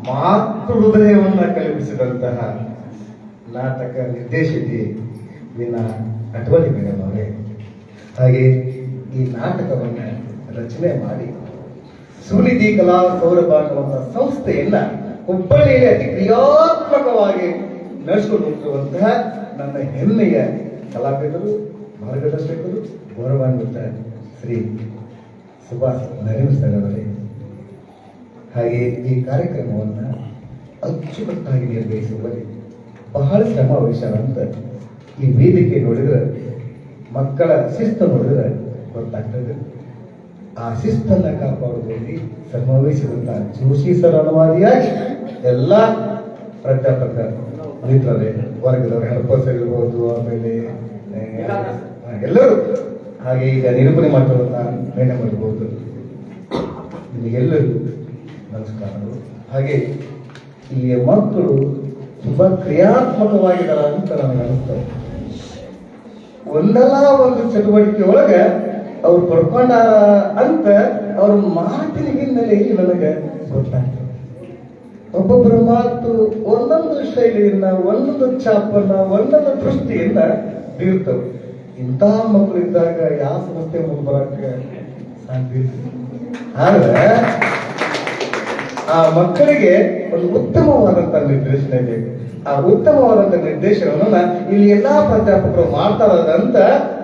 ಮಾತೃ ಹೃದಯವನ್ನು ಕಲ್ಪಿಸಿದಂತಹ ನಾಟಕ ನಿರ್ದೇಶಕಿ ವೀಣಾ ಅಟವಳ್ಳಿ ಮೇಡಮ್ ಅವರೇ, ಹಾಗೆ ಈ ನಾಟಕವನ್ನು ರಚನೆ ಮಾಡಿ ಸುನಿಧಿ ಕಲಾ ಸೌರಭ ಅನ್ನುವಂಥ ಸಂಸ್ಥೆಯನ್ನ ಹುಬ್ಬಳ್ಳಿಯಲ್ಲಿ ಅತಿ ಕ್ರಿಯಾತ್ಮಕವಾಗಿ ನಡೆಸಿಕೊಂಡು ಹೋಗಿರುವಂತಹ ನನ್ನ ಹೆಮ್ಮೆಯ ಕಲಾವಿದರು, ಮಾರ್ಗದರ್ಶಕರು, ಗೌರವಾನ್ವಿತ ಶ್ರೀ ಸುಭಾಷ್ ನರೇಂದ್ರ ಅವರೇ, ಹಾಗೆ ಈ ಕಾರ್ಯಕ್ರಮವನ್ನು ಅಚ್ಚುಕಟ್ಟಾಗಿ ನಿರ್ವಹಿಸುವಲ್ಲಿ ಬಹಳ ಶ್ರಮ ವಹಿಸ್ಯಾರಂತ ಈ ವೇದಿಕೆ ನೋಡಿದ್ರೆ, ಮಕ್ಕಳ ಶಿಸ್ತು ನೋಡಿದ್ರೆ ಗೊತ್ತಾಗ್ತದೆ. ಆ ಶಿಸ್ತನ್ನ ಕಾಪಾಡುವಲ್ಲಿ ಶ್ರಮವಹಿಸಿದಂತಹ ಜೋಶಿ ಸರ್ ಅನುವಾದಿಯಾಗಿ ಎಲ್ಲ ಪ್ರಾಧ್ಯಾಪಕ ಮಿತ್ರರೇ, ವರ್ಗದವರು, ಹೆಲ್ಪರ್ಸ್ ಇರ್ಬೋದು, ಆಮೇಲೆ ಎಲ್ಲರೂ, ಹಾಗೆ ಈಗ ನಿರೂಪಣೆ ಮಾಡುವಂತಹ ಮೇಡಮ್ ಇರ್ಬೋದು, ನಿಮಗೆಲ್ಲರಿಗೂ ನಮಸ್ಕಾರಗಳು. ಹಾಗೆ ಈ ಮಕ್ಕಳು ತುಂಬಾ ಕ್ರಿಯಾತ್ಮಕವಾಗಿದ್ದಾರೆ ಅಂತ ನನಗೆ ಅನಿಸ್ತದೆ. ಒಂದಲ್ಲ ಒಂದು ಚಟುವಟಿಕೆ ಒಳಗೆ ಅವ್ರು ಪಡ್ಕೊಂಡಾರ ಅಂತ ಅವ್ರ ಮಾತಿನ ಹಿನ್ನೆಲೆಯಲ್ಲಿ ನನಗೆ ಗೊತ್ತಾಗ್ತದೆ. ಒಬ್ಬೊಬ್ಬರ ಮಾತು ಒಂದೊಂದು ಶೈಲಿಯನ್ನ, ಒಂದೊಂದು ಛಾಪನ್ನ, ಒಂದೊಂದು ದೃಷ್ಟಿಯಿಂದ ಬೀರ್ತವೆ. ಇಂತಹ ಮಕ್ಕಳು ಇದ್ದಾಗ ಯಾವ ಸಂಸ್ಥೆ ಮುಂದೆ ಬರಕ್ಕೆ ಸಾಧ್ಯ ಇಲ್ಲ. ಆದ್ರೆ ಆ ಮಕ್ಕಳಿಗೆ ಒಂದು ಉತ್ತಮವಾದಂತ ನಿರ್ದೇಶನ ಬೇಕು. ಆ ಉತ್ತಮವಾದಂತ ನಿರ್ದೇಶನವನ್ನ ಇಲ್ಲಿ ಎಲ್ಲಾ ಪ್ರಾಧ್ಯಾಪಕರು ಮಾಡ್ತಾರಂತ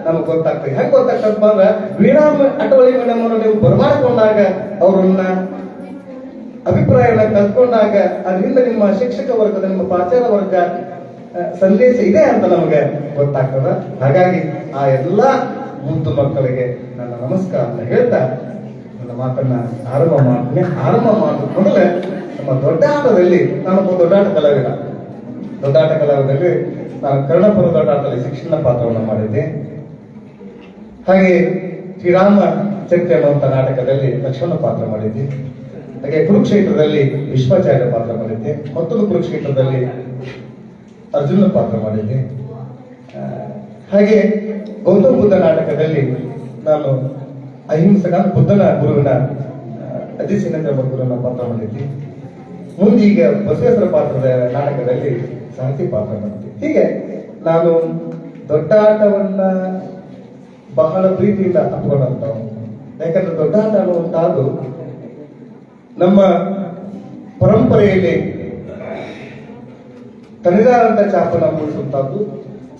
ನಮಗ್ ಗೊತ್ತಾಗ್ತದೆ. ಹೆಂಗ್ ಗೊತ್ತಾಗ್ತದಪ್ಪ ಅಂದ್ರೆ, ವೀಣಾ ಅಟವಳ್ಳಿ ಮೇಡಮ್ ಅವರು ನೀವು ಬರಮಾಡಿಕೊಂಡಾಗ, ಅವರನ್ನ ಅಭಿಪ್ರಾಯನ ಕಲ್ತ್ಕೊಂಡಾಗ, ಅದರಿಂದ ನಿಮ್ಮ ಶಿಕ್ಷಕ ವರ್ಗದ, ನಿಮ್ಮ ಪ್ರಾಚಾರ್ಯ ವರ್ಗ ಸಂದೇಶ ಇದೆ ಅಂತ ನಮಗೆ ಗೊತ್ತಾಗ್ತದ. ಹಾಗಾಗಿ ಆ ಎಲ್ಲಾ ಮುದ್ದು ಮಕ್ಕಳಿಗೆ ನನ್ನ ನಮಸ್ಕಾರ ಹೇಳ್ತಾ ನನ್ನ ಮಾತನ್ನ ಆರಂಭ ಮಾಡ್ತೀನಿ. ಆರಂಭ ಮಾಡಿದ ಮೊದಲೇ ನಮ್ಮ ದೊಡ್ಡಾಟದಲ್ಲಿ, ನಾನೊಬ್ಬ ದೊಡ್ಡಾಟ ಕಲಾವಿದ. ದೊಡ್ಡಾಟ ಕಲಾವಿದಲ್ಲಿ ನಾನು ಕರ್ಣಪುರ ದೊಡ್ಡಾಟದಲ್ಲಿ ಶಿಕ್ಷಣ ಪಾತ್ರವನ್ನು ಮಾಡಿದ್ದೆ. ಹಾಗೆ ಶ್ರೀರಾಮ ಚರಿತ್ರೆ ಅನ್ನುವಂಥ ನಾಟಕದಲ್ಲಿ ಲಕ್ಷ್ಮಣ ಪಾತ್ರ ಮಾಡಿದ್ದೆ. ಹಾಗೆ ಕುರುಕ್ಷೇತ್ರದಲ್ಲಿ ವಿಶ್ವಾಚಾರ್ಯ ಪಾತ್ರ ಮಾಡಿದ್ದೆ. ಮತ್ತೊಂದು ಕುರುಕ್ಷೇತ್ರದಲ್ಲಿ ಅರ್ಜುನ ಪಾತ್ರ ಮಾಡಿದ್ದೆ. ಹಾಗೆ ಗೌತಮ ಬುದ್ಧ ನಾಟಕದಲ್ಲಿ ನಾನು ಅಹಿಂಸಕ ಬುದ್ಧನ ಗುರುವಿನ ಅಧಿಸಿನೇಂದ್ರ ಗುರುವಿನ ಪಾತ್ರ ಮಾಡಿದ್ದೆ. ಮುಂದೀಗ ಬಸವೇಶ್ವರ ಪಾತ್ರದ ನಾಟಕದಲ್ಲಿ ಸಾಹಿತಿ ಪಾತ್ರ ಮಾಡಿದ್ದೆ. ಹೀಗೆ ನಾನು ದೊಡ್ಡಾಟವನ್ನ ಬಹಳ ಪ್ರೀತಿಯಿಂದ ಅಪ್ಕೊಂಡಂತವು. ಯಾಕಂದ್ರೆ ದೊಡ್ಡಾಟ ಅನ್ನುವಂತಹದ್ದು ನಮ್ಮ ಪರಂಪರೆಯಲ್ಲಿ ತನ್ನದಾದಂತ ಛಾಪನ್ನ ಮೂಡಿಸುವಂತಹದ್ದು.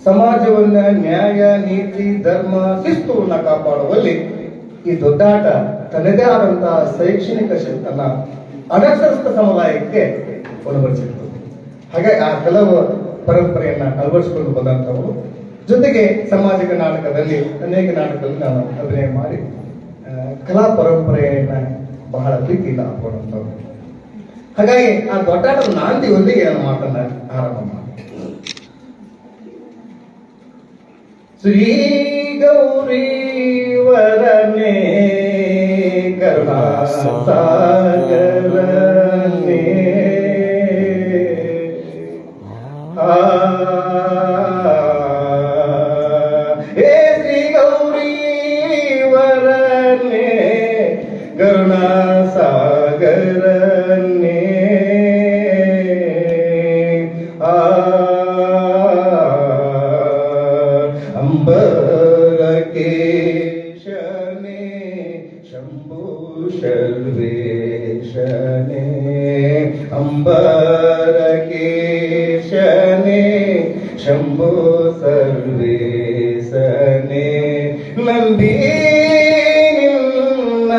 ಸಮಾಜವನ್ನ ನ್ಯಾಯ, ನೀತಿ, ಧರ್ಮ, ಶಿಸ್ತುವನ್ನ ಕಾಪಾಡುವಲ್ಲಿ ಈ ದೊಡ್ಡಾಟ ತನ್ನದೇ ಆದಂತಹ ಶೈಕ್ಷಣಿಕ ಶಕ್ತನ್ನ ಅನಕ್ಷರಸ್ಥ ಸಮುದಾಯಕ್ಕೆ ಒಳಪಡಿಸಿತ್ತು. ಹಾಗಾಗಿ ಆ ಕೆಲವು ಪರಂಪರೆಯನ್ನ ಅಳವಡಿಸಿಕೊಂಡು ಬಂದಂಥವರು. ಜೊತೆಗೆ ಸಾಮಾಜಿಕ ನಾಟಕದಲ್ಲಿ ಅನೇಕ ನಾಟಕದಲ್ಲಿ ನಾನು ಅಭಿನಯ ಮಾಡಿ ಕಲಾ ಪರಂಪರೆಯನ್ನ ಬಹಳ ಪ್ರೀತಿಯಿಂದ ಹಾಕೊಂಡಂಥವ್ರು. ಹಾಗಾಗಿ ಆ ದೊಡ್ಡಾಟದ ನಾಂದಿಯೊಂದಿಗೆ ನಾನು ಮಾತನ್ನ ಆರಂಭ ಮಾಡಿ, ಶ್ರೀ ಗೌರಿ ವರನೇ ಕರುಣಾಸಾಗರನೇ ಹೇ ಶ್ರೀ ಗೌರಿ ವರನೇ ಕರುಣಾಸಾಗರನೇ ಅಂಬರಕೇಶನೇ ಶಂಭು ಶರ್ವೇಶನೇ ಅಂಬರಕೇಶನೇ ಶಂಭು ಸರ್ವೇಶನೇ ನಂಬಿ ನಿನ್ನ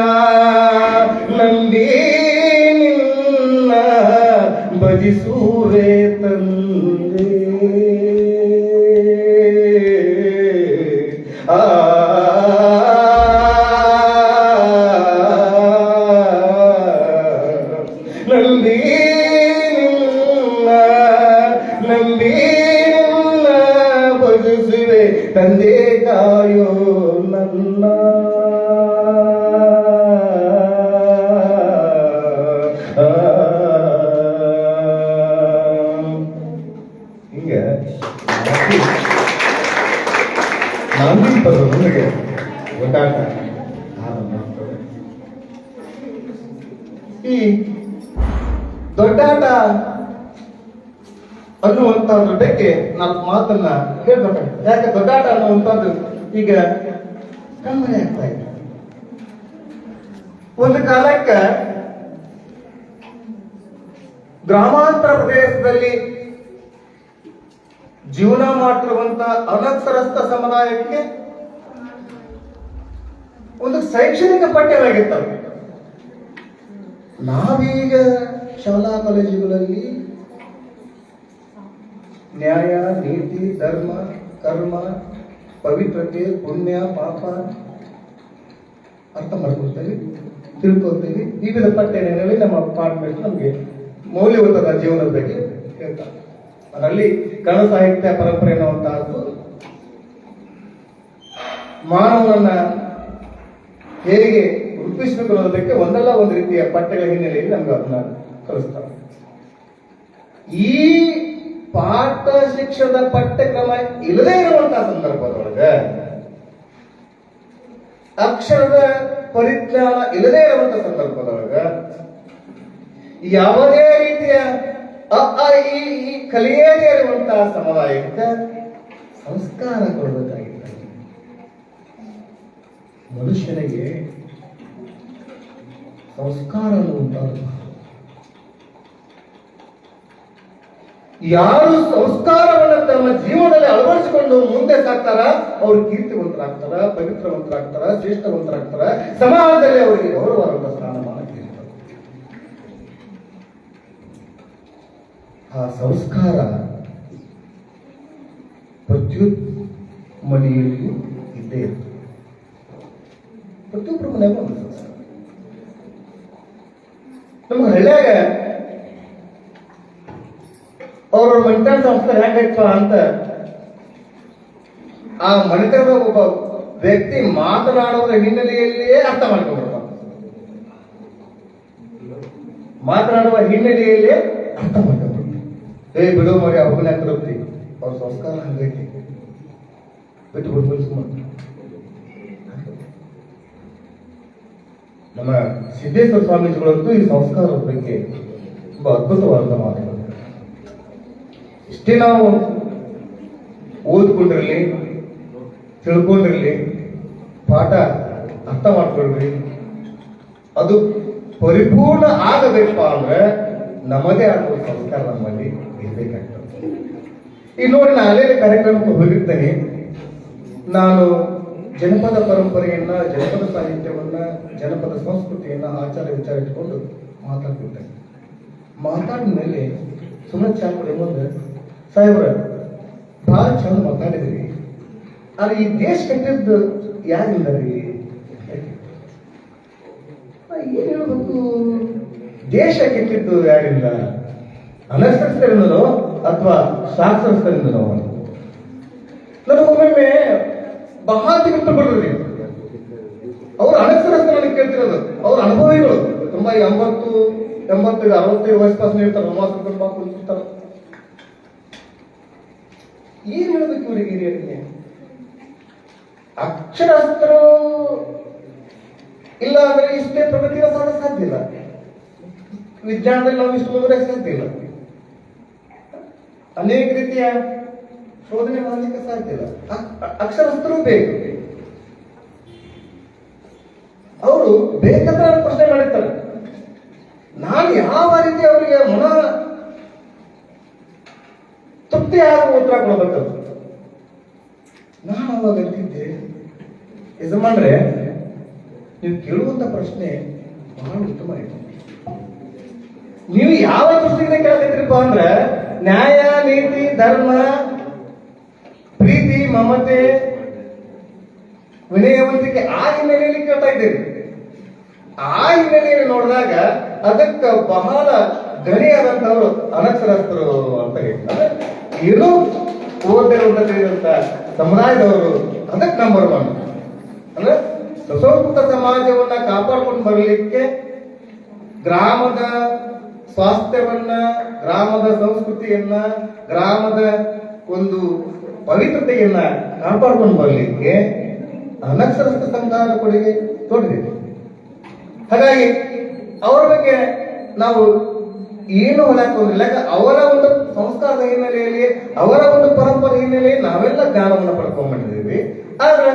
ಭಜಿಸುವೆ ತಂದೆ ನಂಬಿ ನಿನ್ನ ಭಜಿಸುವೆ ತಂದೆ ಕಾಯೋ ನನ್ನ ಹಿಂಗೆ ನನಗೆ ಒಟ್ಟಾಟ ಈ ದೊಡ್ಡಾಟ ದೊಡ್ಡಾಟ ಅನ್ನುವಂಥದ್ರ ಬಗ್ಗೆ ನಾವು ಮಾತನ್ನ ಹೇಳ್ಬೇಕಾಗ್ತದೆ. ಯಾಕೆ ದೊಡ್ಡಾಟ ಅನ್ನುವಂಥದ್ದು ಈಗ ಕಣ್ಮರೆ ಆಗ್ತಾ ಇದೆ. ಒಂದು ಕಾಲಕ್ಕೆ ಗ್ರಾಮಾಂತರ ಪ್ರದೇಶದಲ್ಲಿ ಜೀವನ ಮಾಡಿರುವಂತ ಅನಕ್ಷರಸ್ಥ ಸಮುದಾಯಕ್ಕೆ ಒಂದು ಶೈಕ್ಷಣಿಕ ಪಠ್ಯವಾಗಿರ್ತವೆ. ನಾವೀಗ ಶಾಲಾ ಕಾಲೇಜುಗಳಲ್ಲಿ ನ್ಯಾಯ, ನೀತಿ, ಧರ್ಮ, ಕರ್ಮ, ಪವಿತ್ರತೆ, ಪುಣ್ಯ, ಪಾಪ ಅರ್ಥ ಮಾಡ್ಕೊಳ್ತೇವೆ, ತಿಳ್ಕೊಳ್ತೇವೆ. ವಿವಿಧ ಪಠ್ಯಗಳಲ್ಲಿ ನಮ್ಮ ಪಾಠ ಮೇಲೆ ನಮಗೆ ಮೌಲ್ಯಯುತದ ಜೀವನದ ಬಗ್ಗೆ ಹೇಳ್ತಾರೆ. ಅದರಲ್ಲಿ ಕನ್ನಡ ಸಾಹಿತ್ಯ ಪರಂಪರೆ ಅನ್ನುವಂತಹದ್ದು ಮಾನವನನ್ನ ಹೇಗೆ ರೂಪಿಸಬೇಕು ಅನ್ನೋದಕ್ಕೆ ಒಂದಲ್ಲ ಒಂದು ರೀತಿಯ ಪಠ್ಯಗಳ ಹಿನ್ನೆಲೆಯಲ್ಲಿ ನಮ್ಗೆ ಅದನ್ನ ಕಲಿಸ್ತಾರೆ. ಈ ಪಾಠ ಶಿಕ್ಷಣದ ಪಠ್ಯಕ್ರಮ ಇಲ್ಲದೇ ಇರುವಂತಹ ಸಂದರ್ಭದೊಳಗೆ, ಅಕ್ಷರದ ಪರಿಜ್ಞಾನ ಇಲ್ಲದೇ ಇರುವಂತಹ ಸಂದರ್ಭದೊಳಗೆ ಯಾವುದೇ ರೀತಿಯ ಈ ಕಲಿಯದೇ ಇರುವಂತಹ ಸಮುದಾಯಕ್ಕೆ ಸಂಸ್ಕಾರ ಕೊಡಬೇಕಾಗಿದೆ. ಮನುಷ್ಯನಿಗೆ ಸಂಸ್ಕಾರ ಅನ್ನುವಂಥದ್ದು, ಯಾರು ಸಂಸ್ಕಾರವನ್ನು ತಮ್ಮ ಜೀವನದಲ್ಲಿ ಅಳವಡಿಸಿಕೊಂಡು ಮುಂದೆ ಸಾಕ್ತಾರ ಅವರು ಕೀರ್ತಿವಂತರಾಗ್ತಾರ, ಪವಿತ್ರವಂತರಾಗ್ತಾರ, ಶ್ರೇಷ್ಠವಂತರಾಗ್ತಾರ, ಸಮಾಜದಲ್ಲಿ ಅವರಿಗೆ ಗೌರವವಾದ ಸ್ಥಾನಮಾನ ಸಿಗ್ತದೆ. ಆ ಸಂಸ್ಕಾರ ಪ್ರತಿಯೊಬ್ಬ ಮನೆಯಲ್ಲಿಯೂ ಇದ್ದೇ ಇರ್ತದೆ. ಪ್ರತಿಯೊಬ್ಬರ ಮನೆಗೂ ಒಂದು ಸಂಸ್ಕಾರ. ನಮ್ಗೆ ಹಳ್ಳಿಯಾಗ ಅವ್ರ ಮನೆತನ ಸಂಸ್ಕಾರ ಹೆಂಗೈತಪ್ಪ ಅಂತ ಆ ಮನೆತನದ ಒಬ್ಬ ವ್ಯಕ್ತಿ ಮಾತನಾಡುವ ಹಿನ್ನೆಲೆಯಲ್ಲಿಯೇ ಅರ್ಥ ಮಾಡ್ಕೊಂಡ್ಬಿಡ್ತಾನೆ. ಮಾತನಾಡುವ ಹಿನ್ನೆಲೆಯಲ್ಲೇ ಅರ್ಥ ಮಾಡ್ಕೊಂಡ್ಬಿಡ್ತಾನೆ. ಬಿಡು ಮರಿ ಅವನ್ನ ತೃಪ್ತಿ, ಅವ್ರ ಸಂಸ್ಕಾರ ಹಂಗೈತಿ, ಬಿಟ್ಟು ಬಿಡ್ಬೋದು. ನಮ್ಮ ಸಿದ್ದೇಶ್ವರ ಸ್ವಾಮೀಜಿಗಳಂತೂ ಈ ಸಂಸ್ಕಾರದ ಬಗ್ಗೆ ತುಂಬಾ ಅದ್ಭುತವಾದ ಮಾತುಗಳು. ಇಷ್ಟೇ ನಾವು ಓದ್ಕೊಂಡಿರಲಿ, ತಿಳ್ಕೊಂಡಿರ್ಲಿ, ಪಾಠ ಅರ್ಥ ಮಾಡ್ಕೊಳ್ರಿ, ಅದು ಪರಿಪೂರ್ಣ ಆಗಬೇಕಪ್ಪ ಅಂದ್ರೆ ನಮ್ಮದೇ ಆದ ಸಂಸ್ಕಾರ ನಮ್ಮಲ್ಲಿ ಇರಬೇಕಾಗ್ತದೆ. ಈಗ ನೋಡಿ, ನಾನು ಅಲ್ಲೇ ಕಾರ್ಯಕ್ರಮಕ್ಕೆ ಹೋಗಿರ್ತೇನೆ. ನಾನು ಜನಪದ ಪರಂಪರೆಯನ್ನ, ಜನಪದ ಸಾಹಿತ್ಯವನ್ನ, ಜನಪದ ಸಂಸ್ಕೃತಿಯನ್ನ, ಆಚಾರ ವಿಚಾರ ಇಟ್ಕೊಂಡು ಮಾತಾಡ್ತಿರ್ತೇನೆ. ಮಾತಾಡಿದ ಮೇಲೆ ಸುಮ್ಮನೆ ಚಾಪಡಿ ಮುಂದೆ, ಸಾಹೇಬ್ರ ಬಹಳ ಚಂದ ಮಾತಾಡಿದ್ರಿ, ಆದ್ರೆ ಈ ದೇಶ ಕಟ್ಟಿದ್ದು ಯಾರಿಂದ ರೀ? ಏನ್ ಹೇಳ್ಬೇಕು? ದೇಶ ಕೆಟ್ಟಿದ್ದು ಯಾರಿಂದ? ಅನಕ್ಷರಸ್ಥರಿಂದನೋ ಅಥವಾ ಸಾಕ್ಷರಸ್ಥರಿಂದನೋ? ನನಗೊಮ್ಮೆ ಬಹಳ ತಿರುಪಡ್ರಿ. ಅವ್ರು ಅನಕ್ಷರಸ್ಥರನ್ನು ಕೇಳ್ತಿರೋದು, ಅವ್ರ ಅನುಭವಿಗಳು ತುಂಬಾ 80, 85, 65 ವಯಸ್ಸು ಇರ್ತಾರೆ, 30 ಕುಳಿತಿರ್ತಾರೆ. ಏನ್ ಹೇಳ್ಬೇಕು ಇವರಿಗೆ? ಹಿರಿಯರಿಗೆ ಅಕ್ಷರಸ್ಥರು ಇಲ್ಲ ಅಂದ್ರೆ ಇಷ್ಟೇ ಪ್ರಗತಿಯ ಸಾಧ್ಯ ಇಲ್ಲ. ವಿಜ್ಞಾನದಲ್ಲಿ ನಾವು ಇಷ್ಟು ಮುಂದುವರೆಯಕ್ಕೆ ಸಾಧ್ಯ ಇಲ್ಲ. ಅನೇಕ ರೀತಿಯ ಶೋಧನೆ ಮಾಡಲಿಕ್ಕೆ ಸಾಧ್ಯ ಇಲ್ಲ. ಅಕ್ಷರಸ್ಥರು ಬೇಕು. ಅವರು ಬೇಕಾದ್ರೆ ಪ್ರಶ್ನೆ ಮಾಡಿರ್ತಾರೆ. ನಾನು ಯಾವ ರೀತಿ ಅವರಿಗೆ ಮನ ತೃಪ್ತಿ ಆಗುವ ಉತ್ತರ ಕೊಡಬೇಕು. ನಾನು ಅವಾಗ ಅಂತಿದ್ದೆ, ಯಜಮಾನ್ರೆ ನೀವು ಕೇಳುವಂತ ಪ್ರಶ್ನೆ ಬಹಳ ಉತ್ತಮ ಇದೆ. ನೀವು ಯಾವ ದೃಷ್ಟಿಯಿಂದ ಕೇಳ್ತಿದ್ರಿಪ್ಪ ಅಂದ್ರೆ ನ್ಯಾಯ, ನೀತಿ, ಧರ್ಮ, ಪ್ರೀತಿ, ಮಮತೆ, ವಿನಯವಂತಿಕೆ ಆ ಹಿನ್ನೆಲೆಯಲ್ಲಿ ಕೇಳ್ತಾ ಇದ್ದೀರಿ. ಆ ಹಿನ್ನೆಲೆಯಲ್ಲಿ ನೋಡಿದಾಗ ಅದಕ್ಕೆ ಬಹಳ ಗಣಿಯಾದಂತವರು ಅನಕ್ಷರಸ್ಥರು ಅಂತ ಹೇಳ್ತಾರೆ. ಏನೋ ಓದಿರುವಂತ ಸಮುದಾಯದವರು ಅದಕ್ಕೆ ನಂಬರ್ 1 ಅಂದ್ರೆ ಸುಸಂಸ್ಕೃತ ಸಮಾಜವನ್ನ ಕಾಪಾಡ್ಕೊಂಡು ಬರಲಿಕ್ಕೆ ಗ್ರಾಮದ ಸ್ವಾಸ್ಥ್ಯವನ್ನ, ಗ್ರಾಮದ ಸಂಸ್ಕೃತಿಯನ್ನ, ಗ್ರಾಮದ ಒಂದು ಪವಿತ್ರತೆಯನ್ನ ಕಾಪಾಡ್ಕೊಂಡು ಬರಲಿಕ್ಕೆ ಅನಕ್ಷರಸ್ಥ ಸಮುದಾಯದ ಕೊಡುಗೆ ದೊಡ್ಡದಿದೆ. ಹಾಗಾಗಿ ಅವರ ಬಗ್ಗೆ ನಾವು ಏನು ಹೊಲಕ್ಕೆ ಹೋಗಿಲ್ಲ. ಅವರ ಒಂದು ಸಂಸ್ಕಾರದ ಹಿನ್ನೆಲೆಯಲ್ಲಿ, ಅವರ ಒಂದು ಪರಂಪರೆ ಹಿನ್ನೆಲೆಯಲ್ಲಿ ನಾವೆಲ್ಲ ಜ್ಞಾನವನ್ನು ಪಡ್ಕೊಂಡ್ಬಂದಿದ್ದೀವಿ. ಆದ್ರೆ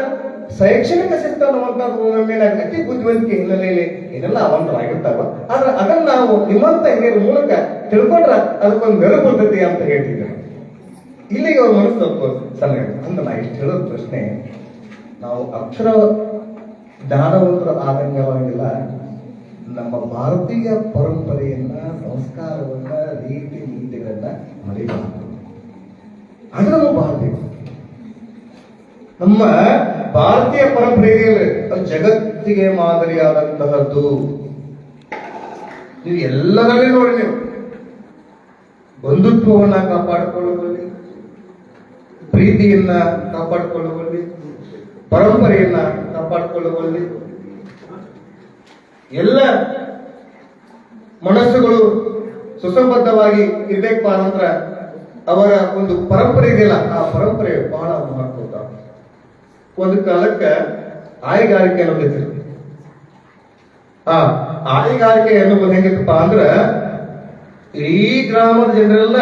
ಶೈಕ್ಷಣಿಕ ಶಿಸ್ತು ಅನ್ನುವಂಥದ್ದು ಮೇಲೆ ಅತಿ ಬುದ್ಧಿವಂತಿಕೆ ಹಿನ್ನೆಲೆಯಲ್ಲಿ ಏನೆಲ್ಲ ಅವಂತವಾಗಿರ್ತಾವ. ಆದ್ರೆ ಅದನ್ನ ನಾವು ನಿಮ್ಮಂತ ಹಿರಿಯರ ಮೂಲಕ ತಿಳ್ಕೊಂಡ್ರೆ ಅದಕ್ಕೊಂದು ಮೆರು ಬರ್ತೈತಿ ಅಂತ ಹೇಳ್ತಿದ್ದೇವೆ. ಇಲ್ಲಿಗೆ ಅವ್ರ ಮನಸ್ಸು ಸ್ವಲ್ಪ ಸಣ್ಣ ಅಂತ ನಾ ಇಷ್ಟು ಹೇಳೋದು ಪ್ರಶ್ನೆ, ನಾವು ಅಕ್ಷರ ಜ್ಞಾನವಂತರು ಆದಂಗವಾಗಿಲ್ಲ, ನಮ್ಮ ಭಾರತೀಯ ಪರಂಪರೆಯನ್ನ, ಸಂಸ್ಕಾರವನ್ನ, ರೀತಿ ನೀತಿಗಳನ್ನ ಮರಿಬಾರದು. ಅದನ್ನು ಮಾಡಬೇಕು. ನಮ್ಮ ಭಾರತೀಯ ಪರಂಪರೆ ಅದು ಜಗತ್ತಿಗೆ ಮಾದರಿಯಾದಂತಹದ್ದು. ನೀವು ಎಲ್ಲರಲ್ಲಿ ನೋಡಿ, ನೀವು ಬಂಧುತ್ವವನ್ನ ಕಾಪಾಡಿಕೊಳ್ಳುವಲ್ಲಿ, ಪ್ರೀತಿಯನ್ನ ಕಾಪಾಡಿಕೊಳ್ಳುವಲ್ಲಿ, ಪರಂಪರೆಯನ್ನ ಕಾಪಾಡಿಕೊಳ್ಳುವಲ್ಲಿ, ಎಲ್ಲ ಮನಸ್ಸುಗಳು ಸುಸಂಬದ್ಧವಾಗಿ ಇರ್ಬೇಕು ನಂತರ ಅವರ ಒಂದು ಪರಂಪರೆ ಇದೆಯಲ್ಲ, ಆ ಪರಂಪರೆ ಬಹಳ ಮಹತ್ವ. ಒಂದು ಕಾಲಕ್ಕೆ ಆಯಗಾರಿಕೆ ಅನ್ನೋದಿತ್ತು. ಆ ಆಯಗಾರಿಕೆ ಎನ್ನುವುದು ಹೆಂಗಿತ್ತಪ್ಪ ಅಂದ್ರ ಇಡೀ ಗ್ರಾಮದ ಜನರೆಲ್ಲ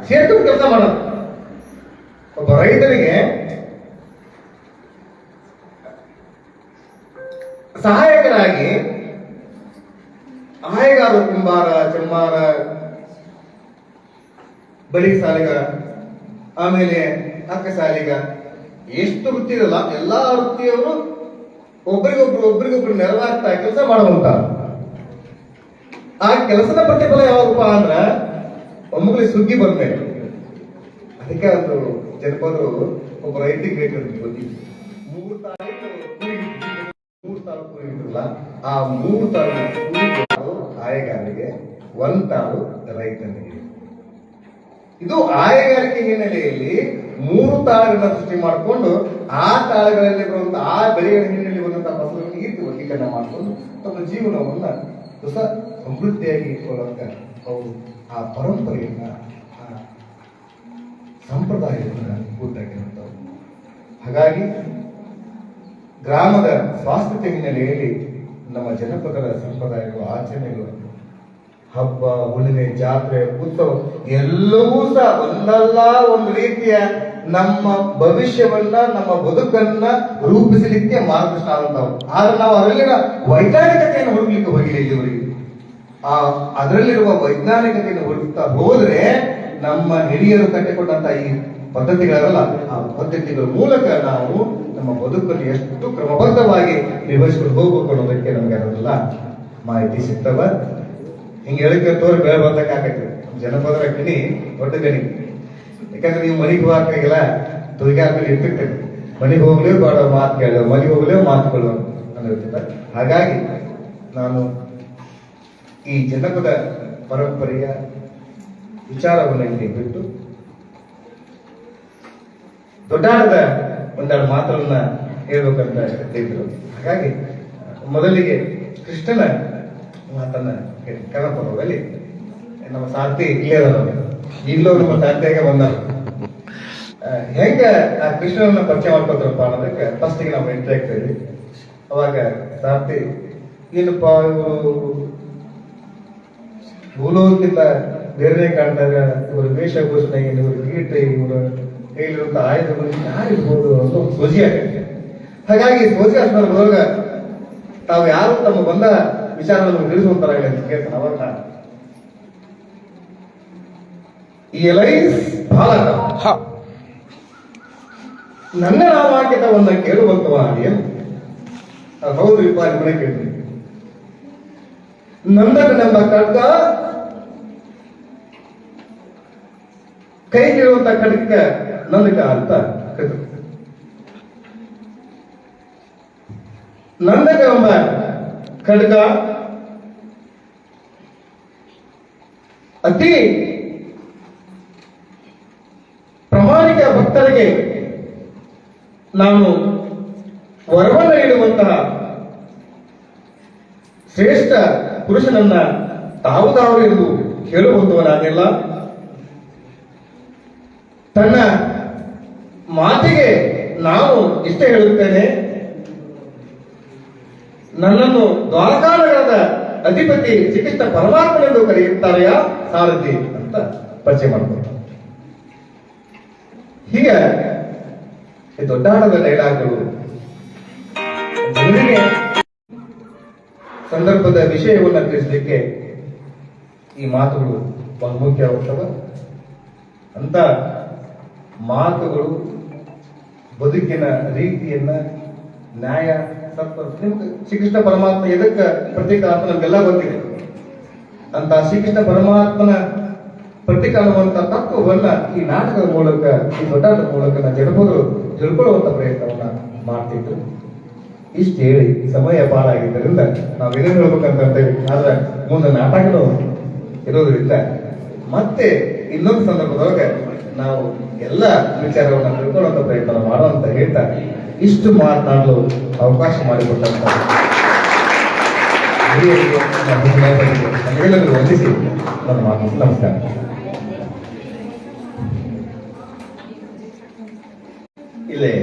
ಸೇರ್ಕೊಂಡು ಕೆಲಸ ಮಾಡೋದು. ಒಬ್ಬ ರೈತನಿಗೆ ಸಹಾಯಕರಾಗಿ ಆಯಗಾರ, ಕುಂಬಾರ, ಚೆಮ್ಮಾರ, ಬಲಿ ಸಾಲಿಗ, ಆಮೇಲೆ ಅಕ್ಕ ಸಾಲಿಗ, ಎಷ್ಟು ವೃತ್ತಿ ಇರಲ್ಲ ಎಲ್ಲಾ ವೃತ್ತಿಯವರು ಒಬ್ರಿಗೊಬ್ರು ನೆರವಾಗ್ತಾ ಕೆಲಸ ಮಾಡುವಂತ. ಆ ಕೆಲಸದ ಪ್ರತಿಫಲ ಯಾವಾಗಪ್ಪ ಅಂದ್ರ ಒಮ್ಮಗಲಿ ಸುಗ್ಗಿ ಬಂದ್ಮೇಲೆ. ಅದಕ್ಕೆ ಒಂದು ಜನಪದರು ಒಬ್ಬ ರೈತಿಗೆ ಬೇಕಾದ್ರೆ 3 ತಾಳು ಕೂಲಿ ಇದ್ರಲ್ಲ, ಆ 3 ತಾಳು ಆಯಗಾರರಿಗೆ, 1 ತಾಳು ರೈತನಿಗೆ. ಇದು ಆಯಗಾರಿಕೆ ಹಿನ್ನೆಲೆಯಲ್ಲಿ 3 ತಾಳುಗಳನ್ನ ಸೃಷ್ಟಿ ಮಾಡಿಕೊಂಡು ಆ ತಾಳುಗಳಲ್ಲಿ ಬರುವಂತಹ ಆ ಬೆಳೆಗಳ ಹಿನ್ನೆಲೆಯಲ್ಲಿ ಬಂದಂತಹ ಫಸಲನ್ನು ಈ ರೀತಿ ವರ್ಗೀಕರಣ ಮಾಡಿಕೊಂಡು ತಮ್ಮ ಜೀವನವನ್ನ ಹೊಸ ಸಮೃದ್ಧಿಯಾಗಿ ಇಟ್ಕೊಳ್ಳೋಕೆ ಅವರು ಆ ಪರಂಪರೆಯನ್ನ, ಆ ಸಂಪ್ರದಾಯವನ್ನ ಕೂತಾಗಿರುತ್ತವೆ. ಹಾಗಾಗಿ ಗ್ರಾಮದ ಸ್ವಾಸ್ಥ್ಯತೆ ಹಿನ್ನೆಲೆಯಲ್ಲಿ ನಮ್ಮ ಜನಪದರ ಸಂಪ್ರದಾಯಗಳು, ಆಚರಣೆಗಳು, ಹಬ್ಬ, ಹುಣ್ಣಿಮೆ, ಜಾತ್ರೆ, ಉತ್ಸವ ಎಲ್ಲವೂ ಸಹ ಒಂದಲ್ಲ ಒಂದು ರೀತಿಯ ನಮ್ಮ ಭವಿಷ್ಯವನ್ನ, ನಮ್ಮ ಬದುಕನ್ನ ರೂಪಿಸಲಿಕ್ಕೆ ಮಾರ್ಗದರ್ಶನ ಆದಂತವು. ಆದ್ರೆ ನಾವು ಅದರಲ್ಲಿನ ವೈಜ್ಞಾನಿಕತೆಯನ್ನು ಹುಡುಕ್ಲಿಕ್ಕೆ ಹೋಗಿಲ್ಲ ಇಲ್ಲಿವರೆಗೆ. ಅದರಲ್ಲಿರುವ ವೈಜ್ಞಾನಿಕತೆಯನ್ನು ಹುಡುಕ್ತಾ ಹೋದ್ರೆ ನಮ್ಮ ಹಿರಿಯರು ಕಟ್ಟಿಕೊಂಡಂತ ಈ ಪದ್ಧತಿಗಳಲ್ಲ, ಆ ಪದ್ಧತಿಗಳ ಮೂಲಕ ನಾವು ನಮ್ಮ ಬದುಕನ್ನು ಎಷ್ಟು ಕ್ರಮಬದ್ಧವಾಗಿ ನಿರ್ವಹಿಸಿಕೊಂಡು ಹೋಗ್ಬೇಕು ಅನ್ನೋದಕ್ಕೆ ನಮ್ಗೆ ಅದನ್ನೆಲ್ಲ ಮಾಹಿತಿ ಸಿಗ್ತವ. ಹಿಂಗೆ ಹೇಳಿಕೆ ತೋರಿ ಬೆಳೆ ಬಂದಕ್ಕಾಗತ್ತೆ. ಜನಪದರ ಗಣಿ ದೊಡ್ಡ ಗಣಿ. ಯಾಕಂದ್ರೆ ನೀವು ಮನೆಗೆ ಹೋಗಕ್ಕಾಗಿಲ್ಲ, ತುದಿಗೆ ಹಾಕಿ ಇರ್ತಿರ್ತೇವೆ. ಮನೆಗೆ ಹೋಗ್ಲೇವು ಬೇಡ ಮಾತು ಕೇಳೋ, ಮನೆಗೆ ಹೋಗ್ಲೇವು ಮಾತುಗಳು ಅನ್ನಿರ್ತದೆ. ಹಾಗಾಗಿ ನಾನು ಈ ಜನಪದ ಪರಂಪರೆಯ ವಿಚಾರವನ್ನು ಇಲ್ಲಿ ಬಿಟ್ಟು ದೊಡ್ಡಾಡದ ಒಂದೆರಡು ಮಾತುಗಳನ್ನ ಹೇಳ್ಬೇಕಂತ ಇದ್ರು. ಹಾಗಾಗಿ ಮೊದಲಿಗೆ ಕೃಷ್ಣನ ಮಾತನ್ನ ಕನ್ನಡ ಪದದಲ್ಲಿ ನಮ್ಮ ಸಾರ್ಥಿ ಇಲ್ಲೇ ಈಗಲೂ ನಮ್ಮ ಸಾರ್ಥಿಯಾಗೆ ಬಂದ ಹೆಂಗ ಆ ಕೃಷ್ಣನ ಪರಿಚಯ ಮಾಡ್ಕೊತಾರಪ್ಪ ಅನ್ನೋದಕ್ಕೆ ಫಸ್ಟಿಗೆ ನಾವು ಎಂಟ್ರಿ ಆಗ್ತಾ ಇದ್ವಿ. ಅವಾಗ ಸಾರ್ಥಿ ಏನಪ್ಪ ಇವರು ಭೂಲೋಕದಿಂದ ಬೇರೆ ಕಾಣ್ತಾರೆ, ಇವರು ವೇಷಭೂಷಣ ಏನು, ಇವರು ಗೀಟೆ, ಇವರು ಕೈಲಿರುವಂತ ಆಯುಧಗಳು ಯಾರಿರ್ಬೋದು ಅಂತ ಒಂದು ಸೋಜಿ ಆಗುತ್ತೆ. ಹಾಗಾಗಿ ಸೋಜಿ ಸಂದರ್ಭದೊಳಗ ತಾವು ಯಾರು ತಮ್ಮ ಬಂದ ವಿಚಾರವನ್ನು ತಿಳಿಸುವಂತಾರಾಗಲಿ ಅಂತ ಕೇಳ್ತಾನೆ. ಅವಾಗ ಈ ಎಲೈಸ್ ಬಹಳ ನನ್ನ ನಾಮಾಂಕಿತವನ್ನ ಕೇಳುವಂತವ ಏನು? ಹೌದು ವಿಪ ಮನೆ ಕೇಳ್ತೀನಿ. ನಂದನೆಂಬ ಖಡ್ಗ, ಕೈ ಕೇಳುವಂತ ಖಡ್ಗ ನಂದಕ ಅಂತ ಕರೆದು, ನಂದಕ ಎಂಬ ಖಡ್ಗ ಅತಿ ಪ್ರಾಮಾಣಿಕ ಭಕ್ತರಿಗೆ ನಾನು ವರವನ್ನು ನೀಡುವಂತಹ ಶ್ರೇಷ್ಠ ಪುರುಷನನ್ನ ತಾವು ಎಂದು ಹೇಳುವಂತವನಾಗಿಲ್ಲ. ತನ್ನ ಮಾತಿಗೆ ನಾನು ಇಷ್ಟ ಹೇಳುತ್ತೇನೆ. ನನ್ನನ್ನು ದ್ವಾರಕಾನಗರದ ಅಧಿಪತಿ ಶ್ರೀಕೃಷ್ಣ ಪರಮಾತ್ಮನೆಂದು ಕರೆಯುತ್ತಾರೆಯಾ ಸಾರಥಿ ಅಂತ ಪರಿಚಯ ಮಾಡ್ತಾರೆ. ಹೀಗೆ ಈ ದೊಡ್ಡಾಟದ ಡೈಲಾಗ್ಗಳು ಜನರಿಗೆ ಸಂದರ್ಭದ ವಿಷಯವನ್ನು ತಿಳಿಸಲಿಕ್ಕೆ ಈ ಮಾತುಗಳು ಬಹಳ ಮುಖ್ಯವಾಗ್ತವೆ. ಅಂತ ಮಾತುಗಳು ಬದುಕಿನ ರೀತಿಯನ್ನ ನ್ಯಾಯ ಸತ್ವ ಶ್ರೀಕೃಷ್ಣ ಪರಮಾತ್ಮ ಎದಕ್ಕೆ ಪ್ರತೀಕ ಅಂತ ನಮ್ಗೆಲ್ಲ ಗೊತ್ತಿದೆ. ಅಂತ ಶ್ರೀಕೃಷ್ಣ ಪರಮಾತ್ಮನ ಪ್ರತೀಕ ಅನ್ನುವಂತ ತತ್ವವನ್ನ ಈ ನಾಟಕದ ಮೂಲಕ ಈ ದೊಡ್ಡಾಟದ ಮೂಲಕ ಜನಪದರು ತಿಳ್ಕೊಳ್ಳುವಂತ ಪ್ರಯತ್ನವನ್ನ ಮಾಡ್ತಿದ್ರು. ಇಷ್ಟು ಹೇಳಿ ಸಮಯ ಪಾಲಾಗಿದ್ದರಿಂದ ನಾವು ಏನೇನು ಹೇಳ್ಬೇಕಂತ ಅಂತೇಳಿ, ಆದ್ರೆ ಮುಂದೆ ನಾಟಕನೂ ಇರೋದ್ರಿಂದ ಮತ್ತೆ ಇನ್ನೊಂದು ಸಂದರ್ಭದೊಳಗೆ ನಾವು ಎಲ್ಲ ವಿಚಾರವನ್ನ ತಿಳ್ಕೊಳ್ಳುವಂತ ಪ್ರಯತ್ನ ಮಾಡುವಂತ ಹೇಳ್ತಾ ಇಷ್ಟು ಮಾತನಾಡಲು ಅವಕಾಶ ಮಾಡಿಕೊಟ್ಟಂತ ನಮಗೆಲ್ಲರಿಗೂ ವಂದಿಸಿ ನನ್ನ ಮಾತು ನಮಸ್ಕಾರ. ಇಲ್ಲೇ